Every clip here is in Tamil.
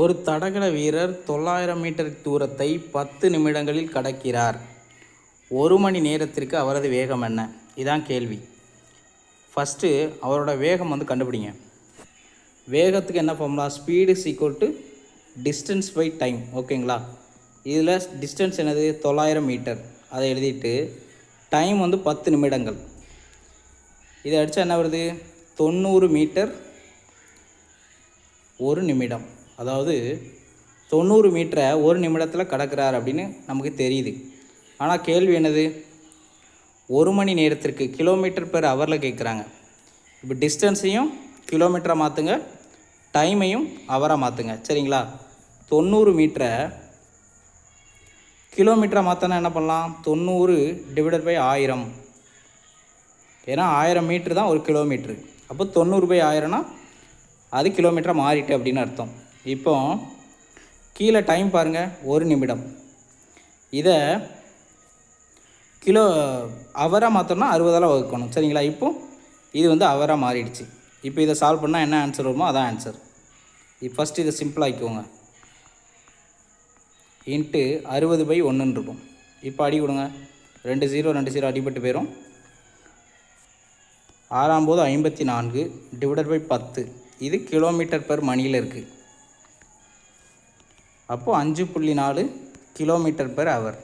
ஒரு தடகள வீரர் 900 மீட்டர் தூரத்தை 10 நிமிடங்களில் கடக்கிறார். 1 மணி நேரத்திற்கு அவரது வேகம் என்ன? இதான் கேள்வி. ஃபஸ்ட்டு அவரோட வேகம் கண்டுபிடிங்க. வேகத்துக்கு என்ன formula? Speed is equal to distance by time. ஓகேங்களா? இதில் டிஸ்டன்ஸ் என்னது? 900 மீட்டர். அதை எழுதிட்டு டைம் 10 நிமிடங்கள். இதை அடித்தா என்ன வருது? 90 மீட்டர் 1 நிமிடம். அதாவது 90 மீட்டரை 1 நிமிடத்தில் கடக்கிறார் அப்படின்னு நமக்கு தெரியுது. ஆனால் கேள்வி என்னது? 1 மணி நேரத்திற்கு கிலோமீட்டர் பெர் ஹவரில் கேட்குறாங்க. இப்போ டிஸ்டன்ஸையும் கிலோமீட்டரை மாற்றுங்க, டைமையும் ஹவராக மாற்றுங்க. சரிங்களா? 90 மீட்டரை கிலோமீட்டரை மாற்றினா என்ன பண்ணலாம்? 90 டிவைடட் பை 1000. ஏன்னா 1000 மீட்ரு தான் ஒரு கிலோமீட்ரு. அப்போ 90 பை 1000னா அது கிலோமீட்டராக மாறிட்டு அப்படின்னு அர்த்தம். இப்போ கீழே டைம் பாருங்கள், 1 நிமிடம். இதை ஹவராக மாற்றோம்னா 60ஆல் வகுக்கணும். சரிங்களா? இப்போ இது ஹவராக மாறிடுச்சு. இப்போ இதை சால்வ் பண்ணால் என்ன ஆன்சர் வருமோ அதான் ஆன்சர். ஃபஸ்ட்டு இதை சிம்பிளாகிக்கோங்க. இன்ட்டு 60/1 இருக்கும். இப்போ அடி கொடுங்க. 2 0 அடிபட்டு போயிடும். 6 போது 54 டிவைடட் பை 10. இது கிலோமீட்டர் பெர் மணியில் இருக்குது. அப்போது 5.4 kilometre per hour.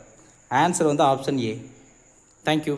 Answer option A. Thank you.